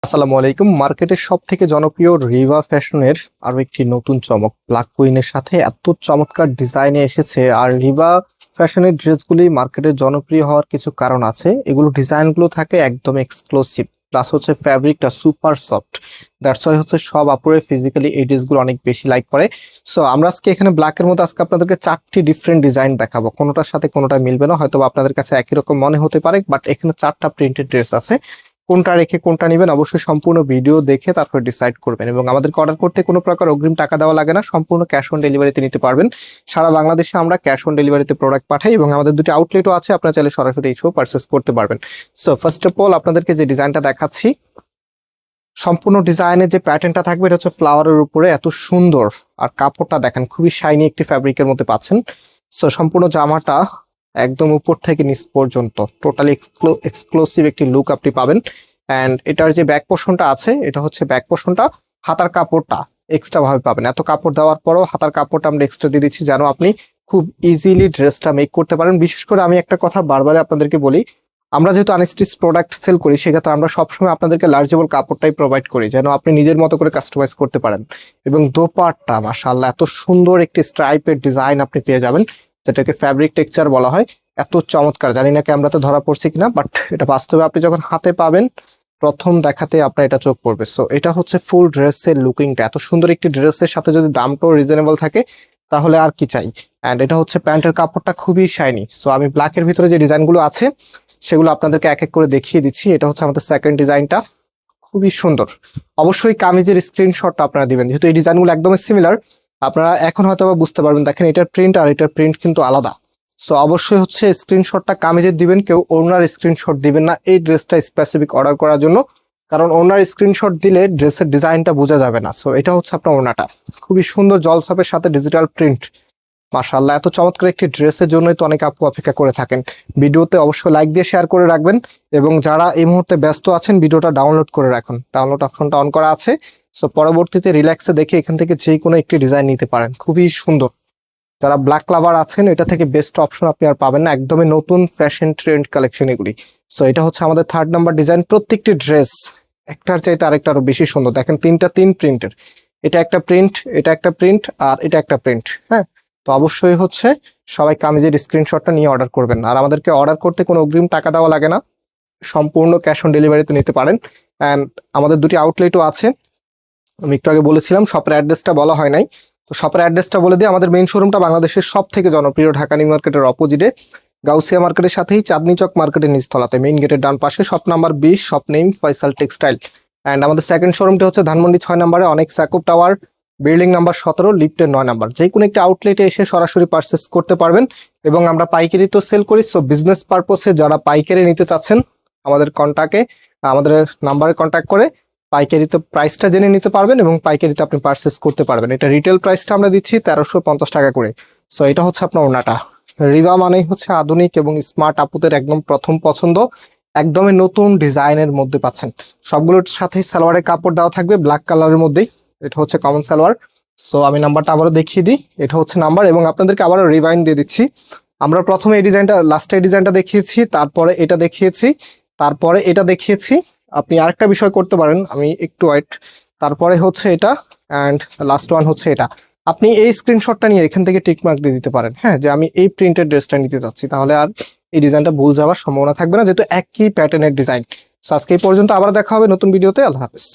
আসসালামু আলাইকুম। মার্কেটের সব থেকে জনপ্রিয় রিভা ফ্যাশনের আরো একটি নতুন চমক ব্ল্যাক কুইনের সাথে এত চমৎকার ডিজাইনে এসেছে। আর রিভা ফ্যাশনের ড্রেসগুলি মার্কেটে জনপ্রিয় হওয়ার কিছু কারণ আছে। এগুলো ডিজাইনগুলো থাকে একদম এক্সক্লুসিভ, প্লাস হচ্ছে ফ্যাব্রিকটা সুপার সফট। দ্যাটস ওয়াই হচ্ছে সব আপুরে ফিজিক্যালি এই ড্রেসগুলো অনেক বেশি লাইক করে। সো আমরা আজকে এখানে ব্ল্যাকের মধ্যে আজকে আপনাদেরকে 4টি ডিফারেন্ট ডিজাইন দেখাবো। কোনোটার সাথে কোনোটা মিলবে না, হয়তো আপনাদের কাছে একই রকম মনে হতে পারে, বাট এখানে 4টা প্রিন্টেড ড্রেস আছে। কোনটা রেখে কোনটা নেবেন অবশ্যই সম্পূর্ণ ভিডিও দেখে তারপর ডিসাইড করবেন। এবং আমাদেরকে অর্ডার করতে কোনো প্রকার অগ্রিম টাকা দেওয়া লাগে না, সম্পূর্ণ ক্যাশ অন ডেলিভারিতে নিতে পারবেন। সারা বাংলাদেশে আমরা ক্যাশ অন ডেলিভারিতে প্রোডাক্ট পাঠাই এবং আমাদের দুটি আউটলেটও আছে, আপনারা চাইলে সরাসরি এসেও পারচেস করতে পারবেন। সো ফার্স্ট অফ অল আপনাদেরকে যে ডিজাইনটা দেখাচ্ছি, সম্পূর্ণ ডিজাইনের যে প্যাটার্নটা থাকবে এটা হচ্ছে ফ্লাওয়ারের উপরে, এত সুন্দর। আর কাপড়টা দেখেন খুবই শাইনি একটি ফ্যাব্রিকের মধ্যে পাচ্ছেন। সো সম্পূর্ণ জামাটা একদম উপর থেকে নিচ পর্যন্ত টোটালি এক্সক্লুসিভ একটি লুক আপনি পাবেন। অ্যান্ড এটার যে ব্যাক পোর্শনটা আছে, এটা হচ্ছে ব্যাক পোর্শনটা, হাতার কাপড়টা এক্সট্রা ভাবে পাবেন। এত কাপড় দেওয়ার পরও হাতার কাপড়টা আমরা এক্সট্রা দিয়ে দিচ্ছি যেন আপনি খুব ইজিলি ড্রেসটা মেক করতে পারেন। বিশেষ করে আমি একটা কথা বারবার আপনাদেরকে বলি, আমরা যেহেতু আনস্টিচ প্রোডাক্ট সেল করি, সেক্ষেত্রে আমরা সবসময় আপনাদেরকে লার্জেবল কাপড়টাই প্রোভাইড করি যেন আপনি নিজের মতো করে কাস্টমাইজ করতে পারেন। এবং দোপাট্টা মাশাআল্লাহ এত সুন্দর একটি স্ট্রাইপের ডিজাইন আপনি পেয়ে যাবেন, যেটাকে ফ্যাব্রিক টেক্সচার বলা হয়। এত চমৎকার, জানি না ক্যামেরাতে ধরা পড়ছে কিনা, বাট এটা বাস্তবে আপনি যখন হাতে পাবেন প্রথম দেখাতে আপনার এটা চোখ পড়বে। সো এটা হচ্ছে ফুল ড্রেসের লুকিংটা। এত সুন্দর একটি ড্রেসের সাথে যদি দামটাও রিজনেবল থাকে তাহলে আর কি চাই। অ্যান্ড এটা হচ্ছে প্যান্টের কাপড়টা খুবই শাইনি। সো আমি ব্ল্যাকের ভিতরে যে ডিজাইনগুলো আছে সেগুলো আপনাদেরকে এক এক করে দেখিয়ে দিচ্ছি। এটা হচ্ছে আমাদের সেকেন্ড ডিজাইনটা, খুবই সুন্দর। অবশ্যই কামিজের স্ক্রিনশটটা আপনারা দিবেন, যেহেতু এই ডিজাইনগুলো একদমই সিমিলার। আপনারা এখন হয়তো বুঝতে পারবেন, দেখেন এটার প্রিন্ট আর এটার প্রিন্ট কিন্তু আলাদা। সো অবশ্যই হচ্ছে স্ক্রিনশটটা কামিজের দিবেন, কেউ ওনার স্ক্রিনশট দিবেন না এই ড্রেসটা স্পেসিফিক অর্ডার করার জন্য, কারণ ওনার স্ক্রিনশট দিলে ড্রেসের ডিজাইনটা বোঝা যাবে না। সো এটা হচ্ছে আপনার ওনাটা, খুবই সুন্দর জলছাপের সাথে ডিজিটাল প্রিন্ট। মাশাআল্লাহ এত চমৎকার একটি ড্রেসের জন্যই তো অনেক আপু অপেক্ষা করে থাকেন। ভিডিওতে অবশ্যই লাইক দিয়ে শেয়ার করে রাখবেন এবং যারা এই মুহূর্তে ব্যস্ত আছেন ভিডিওটা ডাউনলোড করে রাখুন, ডাউনলোড অপশনটা অন করা আছে। সো পরবর্তীতে রিল্যাক্সে দেখে এখান থেকে যে কোনো একটি ডিজাইন নিতে পারেন, খুবই সুন্দর। যারা ব্ল্যাক লাভার আছেন এটা থেকে বেস্ট অপশন আপনি আর পাবেন না, একদমই নতুন ফ্যাশন ট্রেন্ড কালেকশন এগুলি। সো এটা হচ্ছে আমাদের 3rd নাম্বার ডিজাইন। প্রত্যেকটি ড্রেস একটার চাইতে আরেকটা আরো বেশি সুন্দর। দেখেন 3 প্রিন্টের, এটা একটা প্রিন্ট, এটা একটা প্রিন্ট, আর এটা একটা প্রিন্ট। হ্যাঁ, তো অবশ্যই হচ্ছে সবাই কামিজের স্ক্রিনশটটা নিয়ে অর্ডার করবেন। আর আমাদেরকে অর্ডার করতে কোনো অগ্রিম টাকা দেওয়া লাগে না, সম্পূর্ণ ক্যাশ অন ডেলিভারিতে নিতে পারেন। অ্যান্ড আমাদের দুটি আউটলেটও আছে, আমি একটু আগে বলেছিলাম, শপের অ্যাড্রেসটা বলা হয় নাই। তো শপের অ্যাড্রেসটা বলে দিই, আমাদের মেইন শোরুমটা বাংলাদেশের সব থেকে জনপ্রিয় ঢাকা নিউ মার্কেটের অপোজিটে, গাউসিয়া মার্কেটের সাথেই চাঁদনি চক মার্কেটের নিচতলাতে, মেইন গেটের ডান পাশে, shop number 20, shop name Faisal textile. And আমাদের সেকেন্ড শোরুমটি হচ্ছে ধানমন্ডি 6 নম্বরে, অনেক সাকুব টাওয়ার, বিল্ডিং নাম্বার 17, লিফটের 9 নাম্বার। যে কোনো একটি আউটলেটে এসে সরাসরি পারচেস করতে পারবেন। এবং আমরা পাইকারি তো সেল করি, সো বিজনেস পারপসে যারা পাইকারি নিতে চাচ্ছেন আমাদের আমাদের নাম্বারে কন্ট্যাক্ট করে পাইকারিতে প্রাইসটা জেনে নিতে পারবেন এবং পাইকারিতে আপনি পারচেস করতে পারবেন। এটা রিটেল প্রাইসটা আমরা দিচ্ছি 1350 টাকা করে। সো এটা হচ্ছে আপনার ওনাটা। রিভা মানেই হচ্ছে আধুনিক এবং স্মার্ট আপুদের একদম প্রথম পছন্দ, একদমই নতুন ডিজাইনের মধ্যে পাচ্ছেন। সবগুলোর সাথে সালোয়ারের কাপড় দেওয়া থাকবে ব্ল্যাক কালারের মধ্যেই, এটা হচ্ছে কমন সালোয়ার। সো আমি নাম্বারটা আবারও দেখিয়ে দিই, এটা হচ্ছে নাম্বার এবং আপনাদেরকে আবারও রিভাইন্ড দিয়ে দিচ্ছি। আমরা প্রথমে এই ডিজাইনটা, লাস্টে এই ডিজাইনটা দেখিয়েছি, তারপরে এটা দেখিয়েছি, তারপরে এটা দেখিয়েছি। আপনি আরেকটা বিষয় করতে পারেন, আমি একটু ওয়েট, তারপরে হচ্ছে এটা, অ্যান্ড লাস্ট ওয়ান হচ্ছে এটা। আপনি এই স্ক্রিনশটটা নিয়ে এখান থেকে টিক মার্ক দিয়ে দিতে পারেন, হ্যাঁ, যে আমি এই প্রিন্টেড ড্রেসটা নিতে চাচ্ছি, তাহলে আর এই ডিজাইনটা ভুল যাওয়ার সম্ভাবনা থাকবে না, যেহেতু একই প্যাটার্নের ডিজাইন। সো আজকে এই পর্যন্ত, আবার দেখা হবে নতুন ভিডিওতে। আল্লাহ হাফেজ।